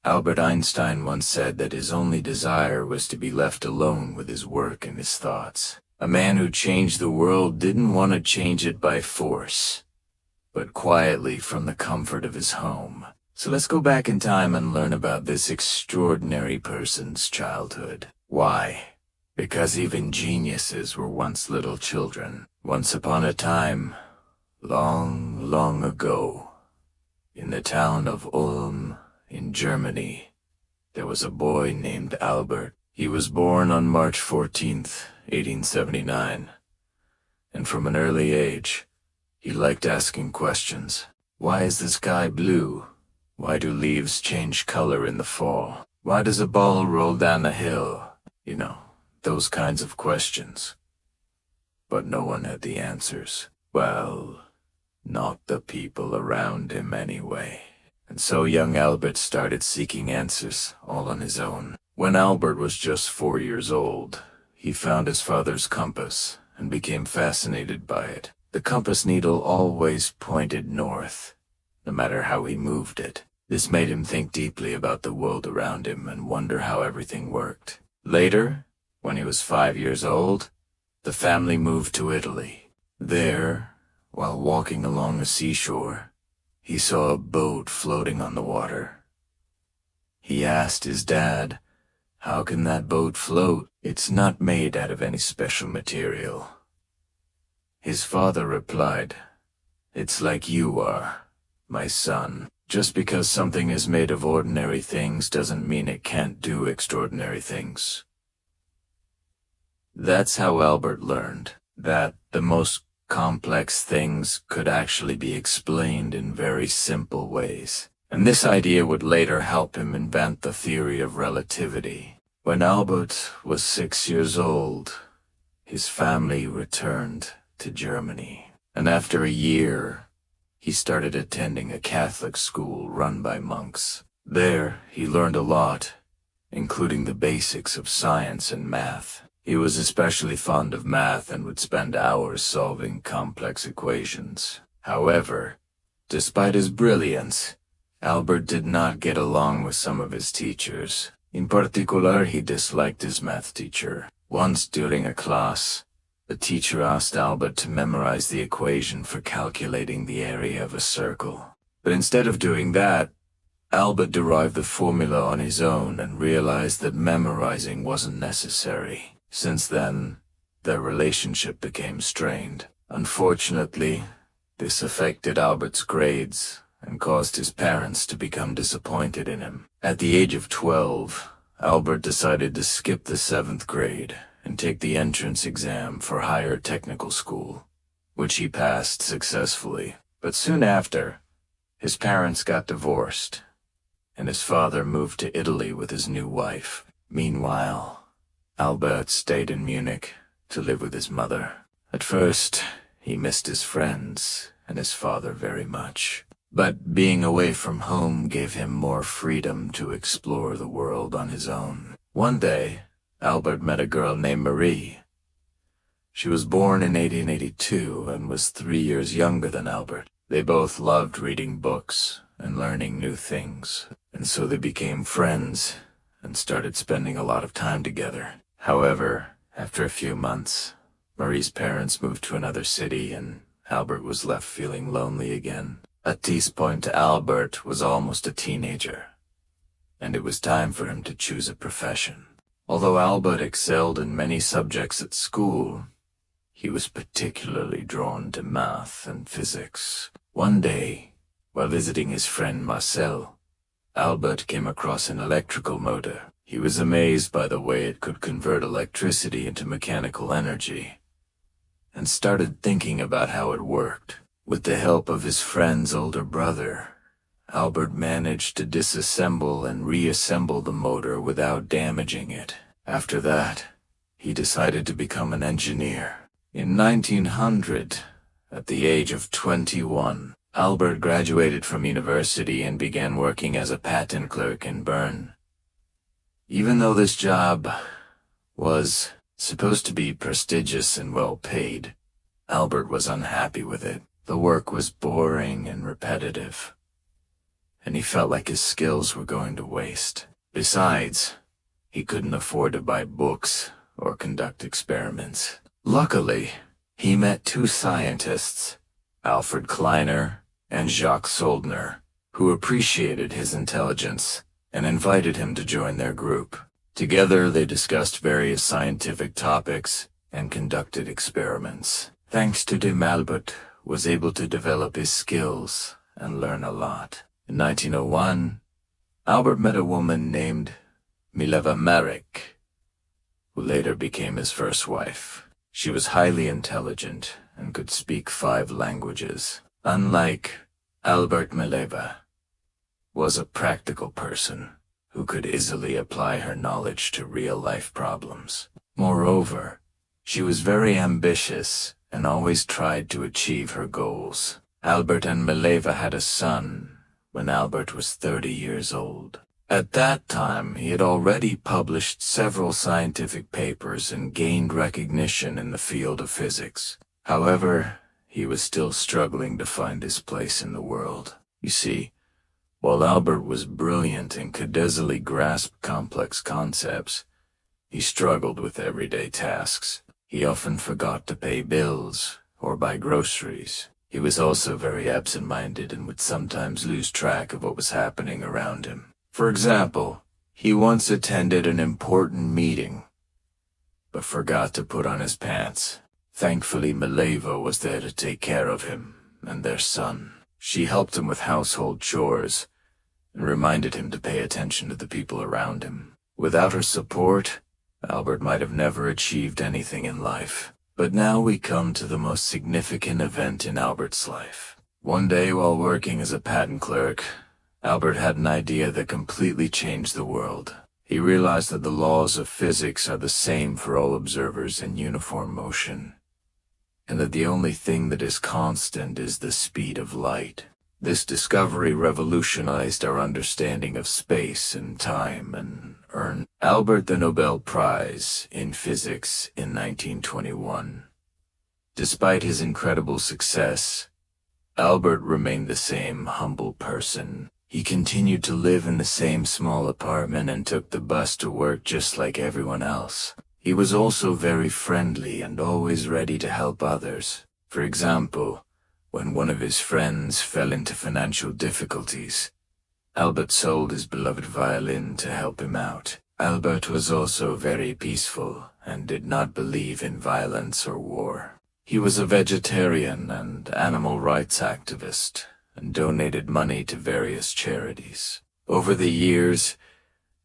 Albert Einstein once said that his only desire was to be left alone with his work and his thoughts. A man who changed the world didn't want to change it by force, but quietly from the comfort of his home. So let's go back in time and learn about this extraordinary person's childhood. Why? Because even geniuses were once little children. Once upon a time, long, long ago, in the town of Ulm, in Germany, there was a boy named Albert. He was born on March 14th, 1879, and from an early age, he liked asking questions. Why is the sky blue? Why do leaves change color in the fall? Why does a ball roll down a hill? You know, those kinds of questions. But no one had the answers. Well, not the people around him anyway. And so young Albert started seeking answers all on his own. When Albert was just 4 years old, he found his father's compass and became fascinated by it. The compass needle always pointed north, no matter how he moved it. This made him think deeply about the world around him and wonder how everything worked. Later, when he was 5 years old, the family moved to Italy. There, while walking along the seashore, he saw a boat floating on the water. He asked his dad, "How can that boat float? It's not made out of any special material." His father replied, "It's like you are, my son. Just because something is made of ordinary things doesn't mean it can't do extraordinary things." That's how Albert learned that the most complex things could actually be explained in very simple ways. And this idea would later help him invent the theory of relativity. When Albert was 6 years old, his family returned to Germany. And after a year, he started attending a Catholic school run by monks. There, he learned a lot, including the basics of science and math. He was especially fond of math and would spend hours solving complex equations. However, despite his brilliance, Albert did not get along with some of his teachers. In particular, he disliked his math teacher. Once during a class, the teacher asked Albert to memorize the equation for calculating the area of a circle. But instead of doing that, Albert derived the formula on his own and realized that memorizing wasn't necessary. Since then, their relationship became strained. Unfortunately, this affected Albert's grades and caused his parents to become disappointed in him. At the age of 12, Albert decided to skip the 7th grade and take the entrance exam for higher technical school, which he passed successfully. But soon after, his parents got divorced, and his father moved to Italy with his new wife. Meanwhile, Albert stayed in Munich to live with his mother. At first, he missed his friends and his father very much. But being away from home gave him more freedom to explore the world on his own. One day, Albert met a girl named Marie. She was born in 1882 and was 3 years younger than Albert. They both loved reading books and learning new things, and so they became friends and started spending a lot of time together. However, after a few months, Marie's parents moved to another city and Albert was left feeling lonely again. At this point, Albert was almost a teenager, and it was time for him to choose a profession. Although Albert excelled in many subjects at school, he was particularly drawn to math and physics. One day, while visiting his friend Marcel, Albert came across an electrical motor. He was amazed by the way it could convert electricity into mechanical energy, and started thinking about how it worked. With the help of his friend's older brother, Albert managed to disassemble and reassemble the motor without damaging it. After that, he decided to become an engineer. In 1900, at the age of 21, Albert graduated from university and began working as a patent clerk in Bern. Even though this job was supposed to be prestigious and well paid, Albert was unhappy with it. The work was boring and repetitive, and he felt like his skills were going to waste. Besides, he couldn't afford to buy books or conduct experiments. Luckily, he met two scientists, Alfred Kleiner and Jacques Soldner, who appreciated his intelligence and invited him to join their group. Together, they discussed various scientific topics and conducted experiments. Thanks to them, Albert was able to develop his skills and learn a lot. In 1901, Albert met a woman named Mileva Marek, who later became his first wife. She was highly intelligent and could speak 5 languages. Unlike Albert, Mileva was a practical person who could easily apply her knowledge to real-life problems. Moreover, she was very ambitious and always tried to achieve her goals. Albert and Mileva had a son when Albert was 30 years old. At that time, he had already published several scientific papers and gained recognition in the field of physics. However, he was still struggling to find his place in the world. You see, while Albert was brilliant and could easily grasp complex concepts, he struggled with everyday tasks. He often forgot to pay bills or buy groceries. He was also very absent-minded and would sometimes lose track of what was happening around him. For example, he once attended an important meeting, but forgot to put on his pants. Thankfully, Mileva was there to take care of him and their son. She helped him with household chores and reminded him to pay attention to the people around him. Without her support, Albert might have never achieved anything in life. But now we come to the most significant event in Albert's life. One day, while working as a patent clerk, Albert had an idea that completely changed the world. He realized that the laws of physics are the same for all observers in uniform motion, and that the only thing that is constant is the speed of light. This discovery revolutionized our understanding of space and time and earned Albert the Nobel Prize in Physics in 1921. Despite his incredible success, Albert remained the same humble person. He continued to live in the same small apartment and took the bus to work just like everyone else. He was also very friendly and always ready to help others. For example, when one of his friends fell into financial difficulties, Albert sold his beloved violin to help him out. Albert was also very peaceful and did not believe in violence or war. He was a vegetarian and animal rights activist, and donated money to various charities. Over the years,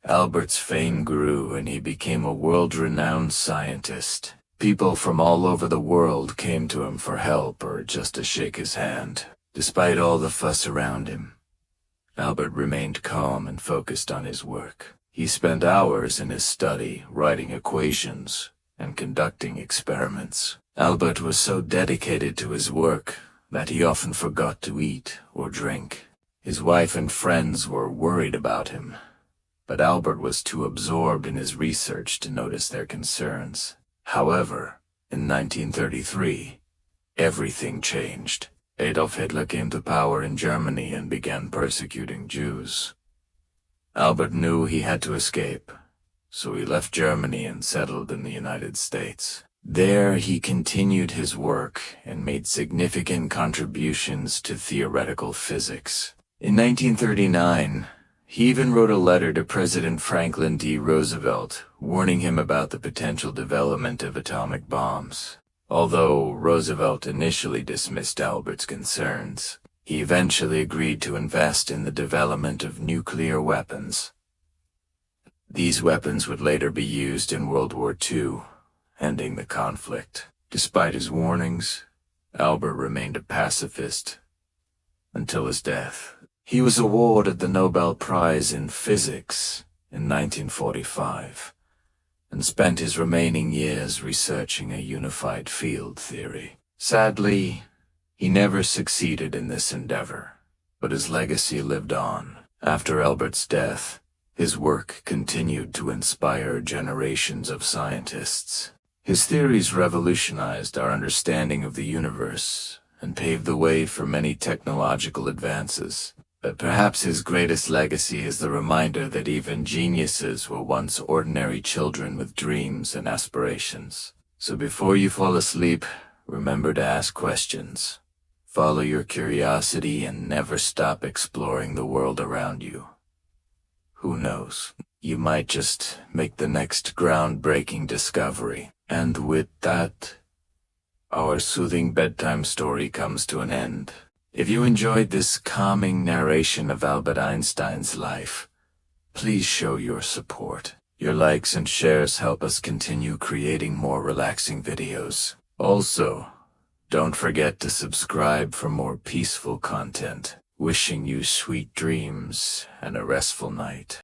Albert's fame grew and he became a world-renowned scientist. People from all over the world came to him for help or just to shake his hand. Despite all the fuss around him, Albert remained calm and focused on his work. He spent hours in his study, writing equations and conducting experiments. Albert was so dedicated to his work that he often forgot to eat or drink. His wife and friends were worried about him, but Albert was too absorbed in his research to notice their concerns. However, in 1933, everything changed. Adolf Hitler came to power in Germany and began persecuting Jews. Albert knew he had to escape, so he left Germany and settled in the United States. There he continued his work and made significant contributions to theoretical physics. In 1939, he even wrote a letter to President Franklin D. Roosevelt, warning him about the potential development of atomic bombs. Although Roosevelt initially dismissed Albert's concerns, he eventually agreed to invest in the development of nuclear weapons. These weapons would later be used in World War II, ending the conflict. Despite his warnings, Albert remained a pacifist until his death. He was awarded the Nobel Prize in Physics in 1945 and spent his remaining years researching a unified field theory. Sadly, he never succeeded in this endeavor, but his legacy lived on. After Albert's death, his work continued to inspire generations of scientists. His theories revolutionized our understanding of the universe and paved the way for many technological advances. But perhaps his greatest legacy is the reminder that even geniuses were once ordinary children with dreams and aspirations. So before you fall asleep, remember to ask questions. Follow your curiosity and never stop exploring the world around you. Who knows? You might just make the next groundbreaking discovery. And with that, our soothing bedtime story comes to an end. If you enjoyed this calming narration of Albert Einstein's life, please show your support. Your likes and shares help us continue creating more relaxing videos. Also, don't forget to subscribe for more peaceful content. Wishing you sweet dreams and a restful night.